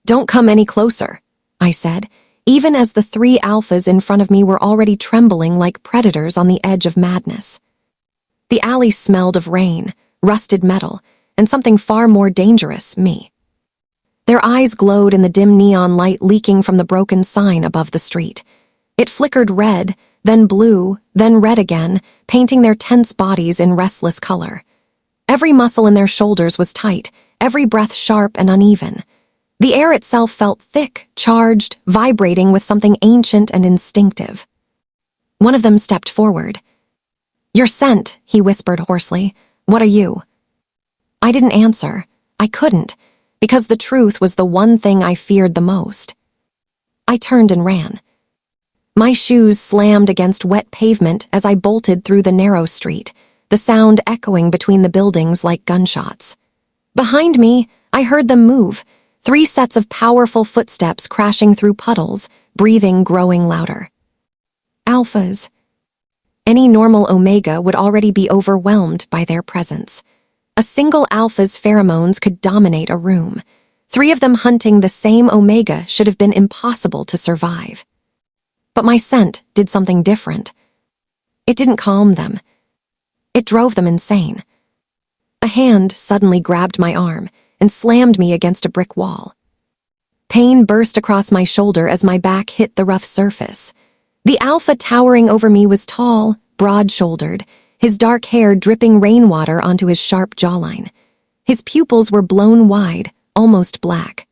"Don't come any closer," I said, even as the 3 alphas in front of me were already trembling like predators on the edge of madness. The alley smelled of rain, rusted metal, and something far more dangerous, me. Their eyes glowed in the dim neon light leaking from the broken sign above the street. It flickered red, then blue, then red again, painting their tense bodies in restless color. Every muscle in their shoulders was tight, every breath sharp and uneven. The air itself felt thick, charged, vibrating with something ancient and instinctive. One of them stepped forward. "You're sent," he whispered hoarsely. "What are you?" I didn't answer. I couldn't, because the truth was the one thing I feared the most. I turned and ran. My shoes slammed against wet pavement as I bolted through the narrow street, the sound echoing between the buildings like gunshots. Behind me, I heard them move, 3 sets of powerful footsteps crashing through puddles, breathing growing louder. Alphas. Any normal Omega would already be overwhelmed by their presence. A single alpha's pheromones could dominate a room. 3 of them hunting the same Omega should have been impossible to survive. But my scent did something different. It didn't calm them. It drove them insane. A hand suddenly grabbed my arm and slammed me against a brick wall. Pain burst across my shoulder as my back hit the rough surface. The alpha towering over me was tall, broad-shouldered, his dark hair dripping rainwater onto his sharp jawline. His pupils were blown wide, almost black.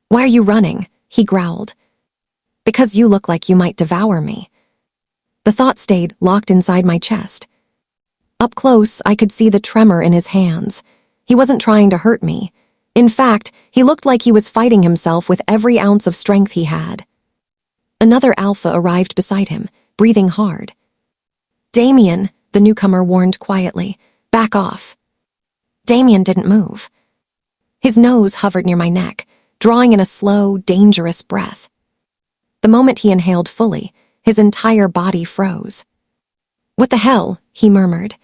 "Why are you running?" he growled. "Because you look like you might devour me." The thought stayed locked inside my chest. Up close, I could see the tremor in his hands. He wasn't trying to hurt me. In fact, he looked like he was fighting himself with every ounce of strength he had. Another alpha arrived beside him, breathing hard. "Damien," the newcomer warned quietly, "back off." Damien didn't move. His nose hovered near my neck, drawing in a slow, dangerous breath. The moment he inhaled fully, his entire body froze. "What the hell?" he murmured.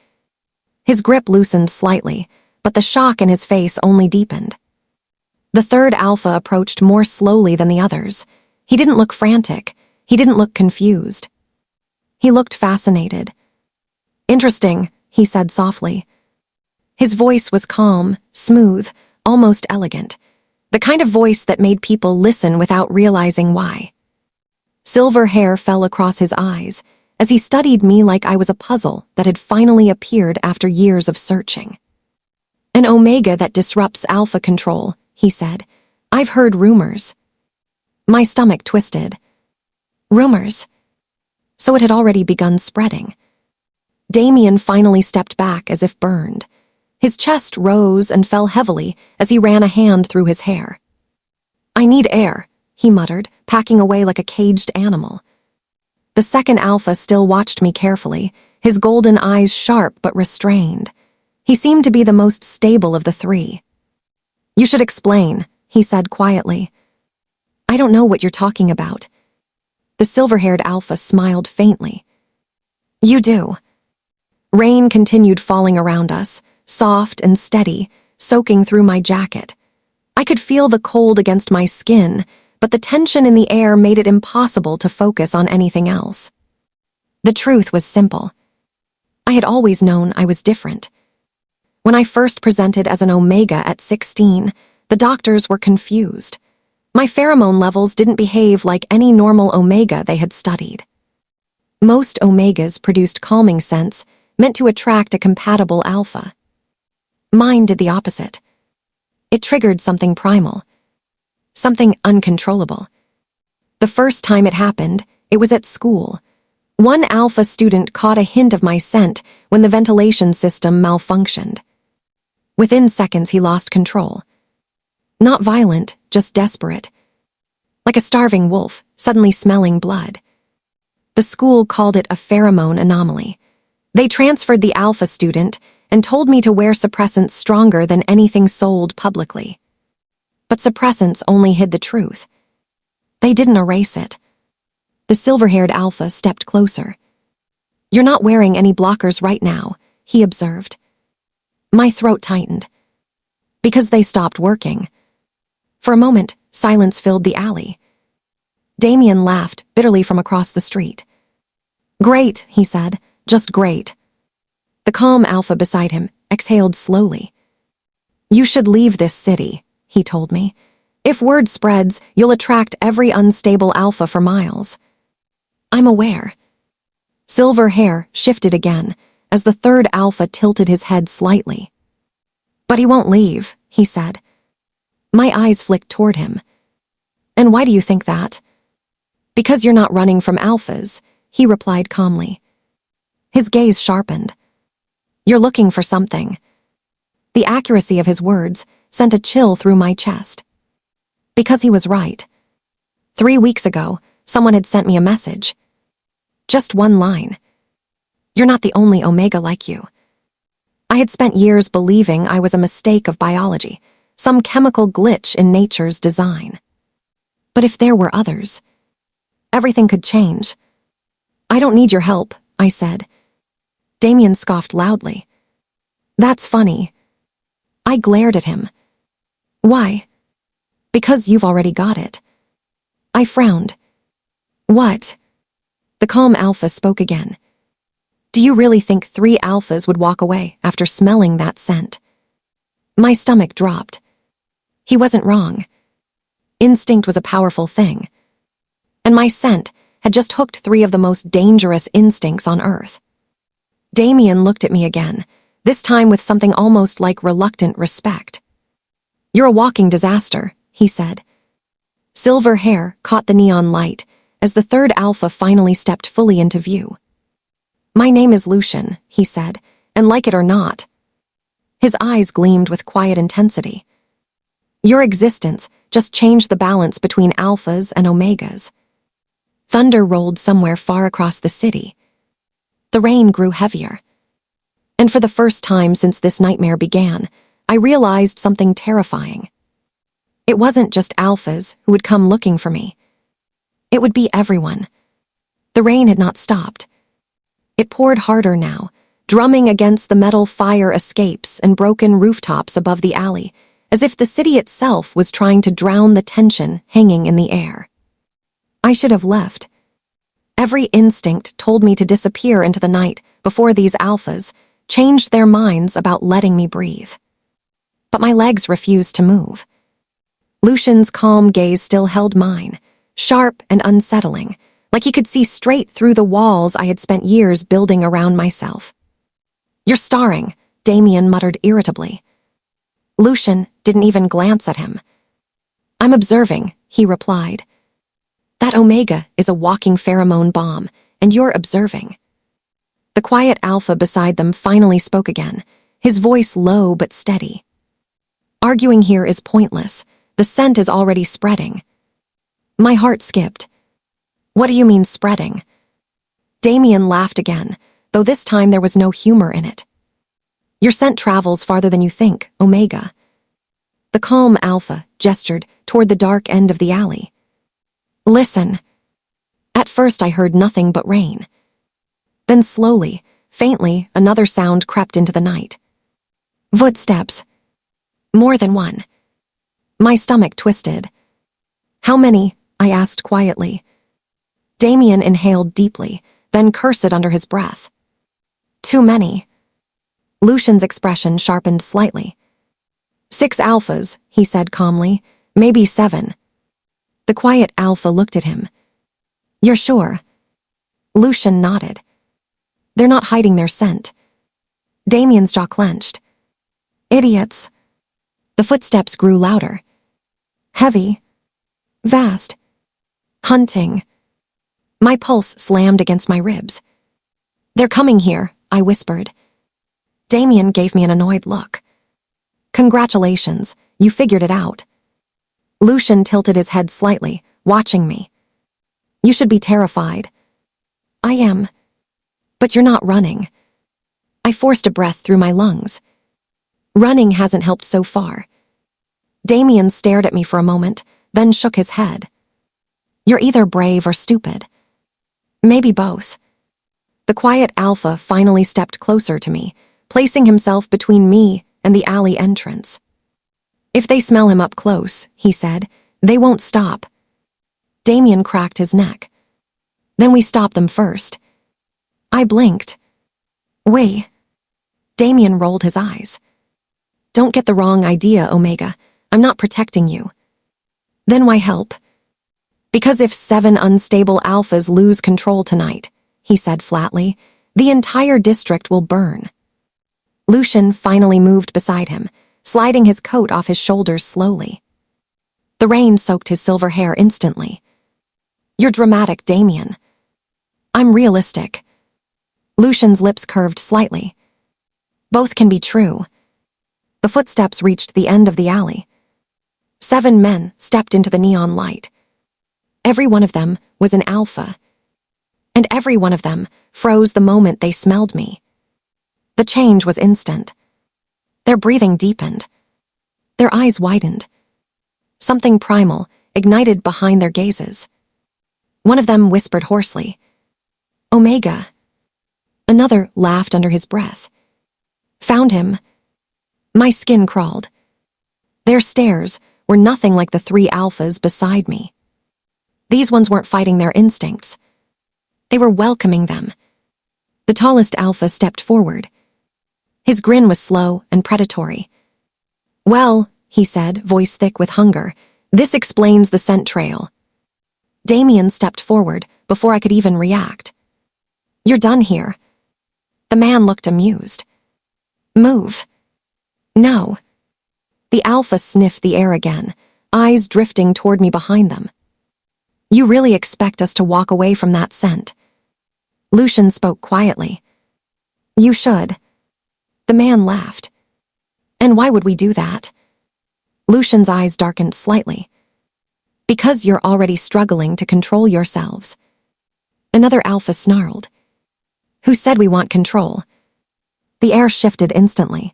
His grip loosened slightly, but the shock in his face only deepened. The 3rd alpha approached more slowly than the others. He didn't look frantic. He didn't look confused. He looked fascinated. "Interesting," he said softly. His voice was calm, smooth, almost elegant. The kind of voice that made people listen without realizing why. Silver hair fell across his eyes as he studied me like I was a puzzle that had finally appeared after years of searching. "An Omega that disrupts alpha control," he said. "I've heard rumors." My stomach twisted. Rumors? So it had already begun spreading. Damien finally stepped back as if burned. His chest rose and fell heavily as he ran a hand through his hair. "I need air," he muttered, packing away like a caged animal. The 2nd alpha still watched me carefully, his golden eyes sharp but restrained. He seemed to be the most stable of the 3. "You should explain," he said quietly. "I don't know what you're talking about." The silver-haired alpha smiled faintly. "You do." Rain continued falling around us, soft and steady, soaking through my jacket. I could feel the cold against my skin, but the tension in the air made it impossible to focus on anything else. The truth was simple. I had always known I was different. When I first presented as an Omega at 16, the doctors were confused. My pheromone levels didn't behave like any normal Omega they had studied. Most Omegas produced calming scents meant to attract a compatible alpha. Mine did the opposite. It triggered something primal, something uncontrollable. The first time it happened, it was at school. One alpha student caught a hint of my scent when the ventilation system malfunctioned. Within seconds, he lost control. Not violent, just desperate. Like a starving wolf, suddenly smelling blood. The school called it a pheromone anomaly. They transferred the alpha student and told me to wear suppressants stronger than anything sold publicly. But suppressants only hid the truth. They didn't erase it. The silver-haired alpha stepped closer. "You're not wearing any blockers right now," he observed. My throat tightened. Because they stopped working. For a moment, Silence filled the alley. Damien laughed bitterly from across the street. Great, he said, just great. The calm alpha beside him exhaled slowly. You should leave this city, he told me. If word spreads, you'll attract every unstable alpha for miles. I'm aware. Silver hair shifted again as the third alpha tilted his head slightly. But he won't leave, he said. My eyes flicked toward him. And why do you think that? Because you're not running from alphas, he replied calmly. His gaze sharpened. You're looking for something. The accuracy of his words sent a chill through my chest. Because he was right. 3 weeks ago, someone had sent me a message. Just one line. You're not the only Omega like you. I had spent years believing I was a mistake of biology, some chemical glitch in nature's design. But if there were others, everything could change. I don't need your help, I said. Damien scoffed loudly. That's funny. I glared at him. Why? Because you've already got it. I frowned. What? The calm alpha spoke again. Do you really think 3 alphas would walk away after smelling that scent? My stomach dropped. He wasn't wrong. Instinct was a powerful thing. And my scent had just hooked 3 of the most dangerous instincts on Earth. Damien looked at me again, this time with something almost like reluctant respect. You're a walking disaster, he said. Silver hair caught the neon light as the third alpha finally stepped fully into view. My name is Lucian, he said, and like it or not. His eyes gleamed with quiet intensity. Your existence just changed the balance between alphas and omegas. Thunder rolled somewhere far across the city. The rain grew heavier. And for the first time since this nightmare began, I realized something terrifying. It wasn't just alphas who would come looking for me. It would be everyone. The rain had not stopped. It poured harder now, drumming against the metal fire escapes and broken rooftops above the alley, as if the city itself was trying to drown the tension hanging in the air. I should have left. Every instinct told me to disappear into the night before these alphas changed their minds about letting me breathe. But my legs refused to move. Lucian's calm gaze still held mine, sharp and unsettling, like he could see straight through the walls I had spent years building around myself. You're starring, Damien muttered irritably. Lucian didn't even glance at him. I'm observing, he replied. That Omega is a walking pheromone bomb, and you're observing. The quiet alpha beside them finally spoke again, his voice low but steady. Arguing here is pointless. The scent is already spreading. My heart skipped. What do you mean spreading? Damien laughed again, though this time there was no humor in it. Your scent travels farther than you think, Omega. The calm alpha gestured toward the dark end of the alley. Listen. At first I heard nothing but rain. Then slowly, faintly, another sound crept into the night. Footsteps. More than one. My stomach twisted. How many? I asked quietly. Damien inhaled deeply, then cursed under his breath. Too many. Lucian's expression sharpened slightly. 6 alphas, he said calmly, maybe 7. The quiet alpha looked at him. You're sure? Lucian nodded. They're not hiding their scent. Damien's jaw clenched. Idiots. The footsteps grew louder. Heavy. Vast. Hunting. My pulse slammed against my ribs. They're coming here, I whispered. Damien gave me an annoyed look. Congratulations, you figured it out. Lucian tilted his head slightly, watching me. You should be terrified. I am. But you're not running. I forced a breath through my lungs. Running hasn't helped so far. Damien stared at me for a moment, then shook his head. You're either brave or stupid. Maybe both. The quiet alpha finally stepped closer to me, placing himself between me and the alley entrance. If they smell him up close, he said, They won't stop. Damien cracked his neck. Then we stop them first. I blinked. Wait. Damien rolled his eyes. Don't get the wrong idea, Omega. I'm not protecting you. Then why help? Because if 7 unstable alphas lose control tonight, he said flatly, the entire district will burn. Lucian finally moved beside him, sliding his coat off his shoulders slowly. The rain soaked his silver hair instantly. You're dramatic, Damien. I'm realistic. Lucian's lips curved slightly. Both can be true. The footsteps reached the end of the alley. 7 men stepped into the neon light. Every one of them was an alpha. And every one of them froze the moment they smelled me. The change was instant. Their breathing deepened. Their eyes widened. Something primal ignited behind their gazes. One of them whispered hoarsely, Omega. Another laughed under his breath. Found him. My skin crawled. Their stares were nothing like the 3 alphas beside me. These ones weren't fighting their instincts. They were welcoming them. The tallest alpha stepped forward. His grin was slow and predatory. Well, he said, voice thick with hunger, this explains the scent trail. Damien stepped forward before I could even react. You're done here. The man looked amused. Move. No. The alpha sniffed the air again, eyes drifting toward me behind them. You really expect us to walk away from that scent? Lucian spoke quietly. You should. The man laughed. And why would we do that? Lucian's eyes darkened slightly. Because you're already struggling to control yourselves. Another alpha snarled. Who said we want control? The air shifted instantly.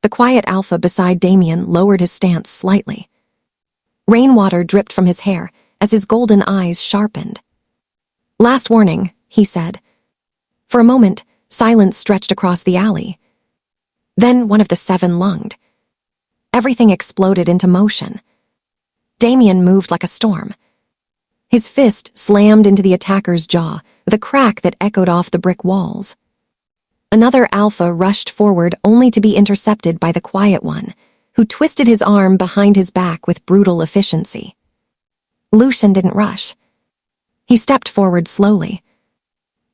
The quiet alpha beside Damien lowered his stance slightly. Rainwater dripped from his hair as his golden eyes sharpened. Last warning, he said. For a moment, silence stretched across the alley. Then one of the 7 lunged. Everything exploded into motion. Damien moved like a storm. His fist slammed into the attacker's jaw with a crack that echoed off the brick walls. Another alpha rushed forward only to be intercepted by the quiet one, who twisted his arm behind his back with brutal efficiency. Lucian didn't rush. He stepped forward slowly,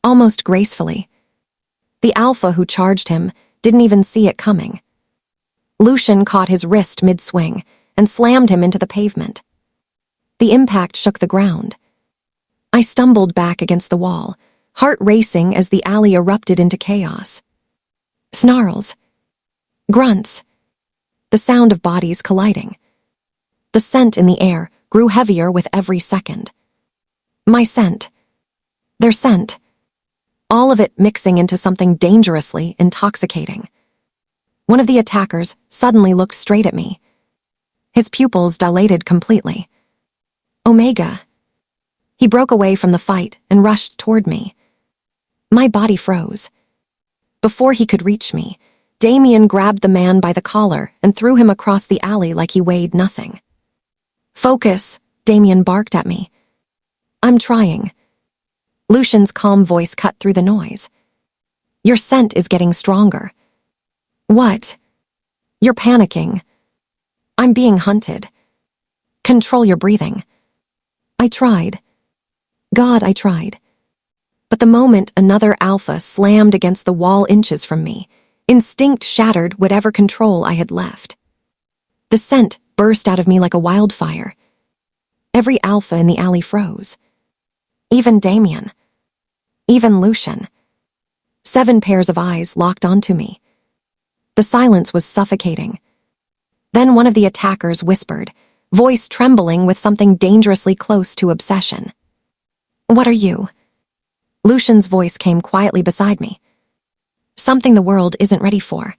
almost gracefully. The alpha who charged him didn't even see it coming. Lucian caught his wrist mid-swing and slammed him into the pavement. The impact shook the ground. I stumbled back against the wall, heart racing as the alley erupted into chaos. Snarls. Grunts. The sound of bodies colliding. The scent in the air grew heavier with every second. My scent. Their scent. All of it mixing into something dangerously intoxicating. One of the attackers suddenly looked straight at me. His pupils dilated completely. Omega. He broke away from the fight and rushed toward me. My body froze. Before he could reach me, Damien grabbed the man by the collar and threw him across the alley like he weighed nothing. Focus, Damien barked at me. I'm trying. Lucian's calm voice cut through the noise. Your scent is getting stronger. What? You're panicking. I'm being hunted. Control your breathing. I tried. God, I tried. But the moment another alpha slammed against the wall inches from me, instinct shattered whatever control I had left. The scent burst out of me like a wildfire. Every alpha in the alley froze. Even Damien. Even Lucian. 7 pairs of eyes locked onto me. The silence was suffocating. Then one of the attackers whispered, voice trembling with something dangerously close to obsession. What are you? Lucian's voice came quietly beside me. Something the world isn't ready for.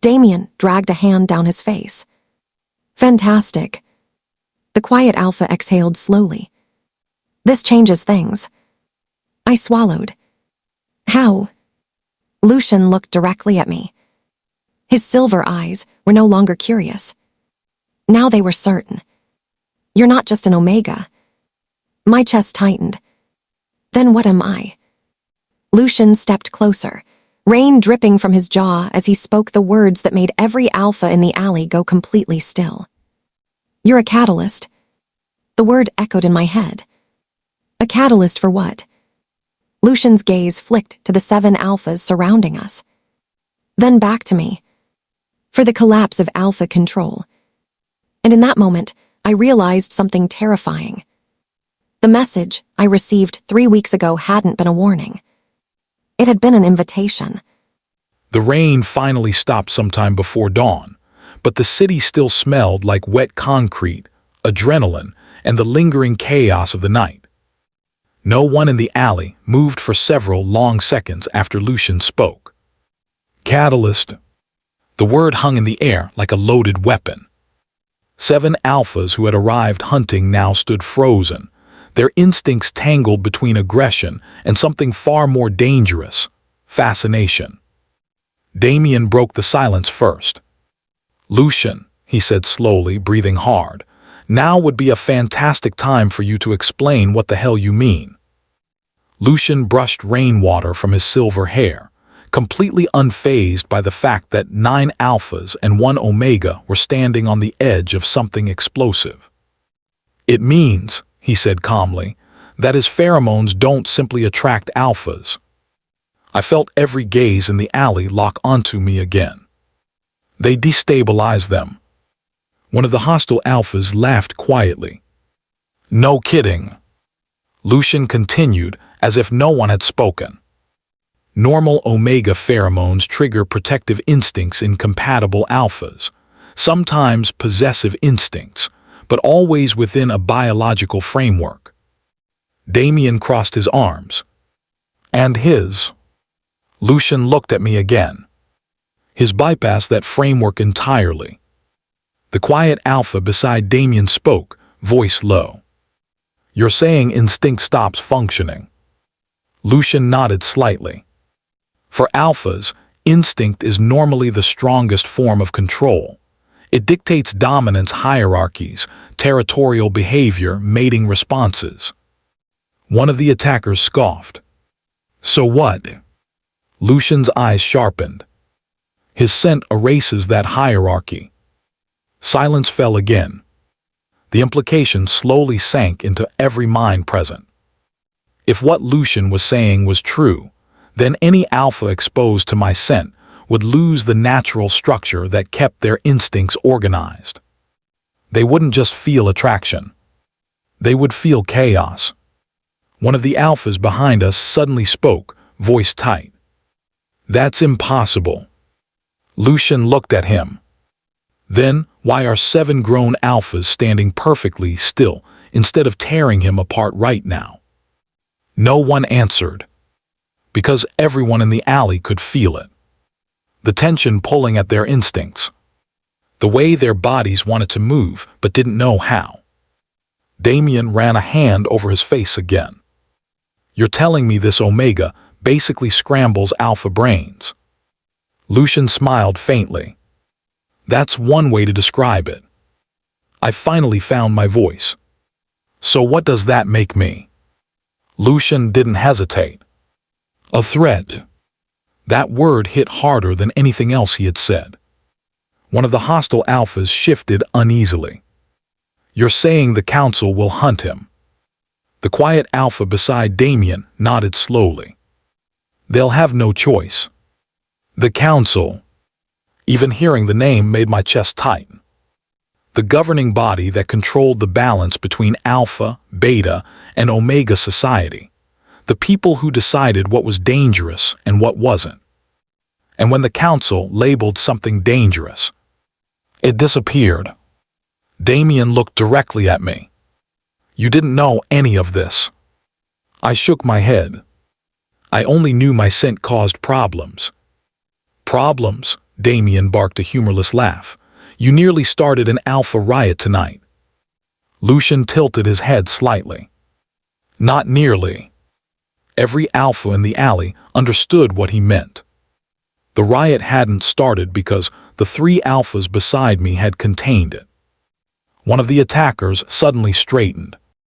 Damien dragged a hand down his face. Fantastic. The quiet alpha exhaled slowly. This changes things. I swallowed. How? Lucian looked directly at me. His silver eyes were no longer curious. Now they were certain. You're not just an omega. My chest tightened. Then what am I? Lucian stepped closer, rain dripping from his jaw as he spoke the words that made every alpha in the alley go completely still. You're a catalyst. The word echoed in my head. A catalyst for what? Lucian's gaze flicked to the 7 alphas surrounding us. Then back to me. For the collapse of alpha control. And in that moment, I realized something terrifying. The message I received 3 weeks ago hadn't been a warning. It had been an invitation. The rain finally stopped sometime before dawn, but the city still smelled like wet concrete, adrenaline, and the lingering chaos of the night. No one in the alley moved for several long seconds after Lucian spoke. Catalyst. The word hung in the air like a loaded weapon. 7 alphas who had arrived hunting now stood frozen, their instincts tangled between aggression and something far more dangerous, fascination. Damien broke the silence first. Lucian, he said slowly, breathing hard, now would be a fantastic time for you to explain what the hell you mean. Lucian brushed rainwater from his silver hair, completely unfazed by the fact that 9 alphas and 1 omega were standing on the edge of something explosive. It means, he said calmly, that his pheromones don't simply attract alphas. I felt every gaze in the alley lock onto me again. They destabilize them. One of the hostile alphas laughed quietly. No kidding. Lucian continued as if no one had spoken. Normal omega pheromones trigger protective instincts in compatible alphas, sometimes possessive instincts, but always within a biological framework. Damien crossed his arms. And his. Lucian looked at me again. His bypassed that framework entirely. The quiet alpha beside Damien spoke, voice low. You're saying instinct stops functioning. Lucian nodded slightly. For alphas, instinct is normally the strongest form of control. It dictates dominance hierarchies, territorial behavior, mating responses. One of the attackers scoffed. So what? Lucian's eyes sharpened. His scent erases that hierarchy. Silence fell again. The implication slowly sank into every mind present. If what Lucian was saying was true, then any alpha exposed to my scent would lose the natural structure that kept their instincts organized. They wouldn't just feel attraction. They would feel chaos. One of the alphas behind us suddenly spoke, voice tight. That's impossible. Lucian looked at him. Then, why are 7 grown alphas standing perfectly still instead of tearing him apart right now? No one answered. Because everyone in the alley could feel it. The tension pulling at their instincts. The way their bodies wanted to move but didn't know how. Damien ran a hand over his face again. You're telling me this omega basically scrambles alpha brains? Lucian smiled faintly. That's one way to describe it. I finally found my voice. So what does that make me? Lucian didn't hesitate. A threat. That word hit harder than anything else he had said. One of the hostile alphas shifted uneasily. You're saying the council will hunt him. The quiet alpha beside Damien nodded slowly. They'll have no choice. The council. Even hearing the name made my chest tighten. The governing body that controlled the balance between alpha, beta, and omega society. The people who decided what was dangerous and what wasn't. And when the council labeled something dangerous, it disappeared. Damien looked directly at me. You didn't know any of this. I shook my head. I only knew my scent caused problems. Problems? Damien barked a humorless laugh. You nearly started an alpha riot tonight. Lucian tilted his head slightly. Not nearly. Every alpha in the alley understood what he meant. The riot hadn't started because the 3 alphas beside me had contained it. One of the attackers suddenly straightened,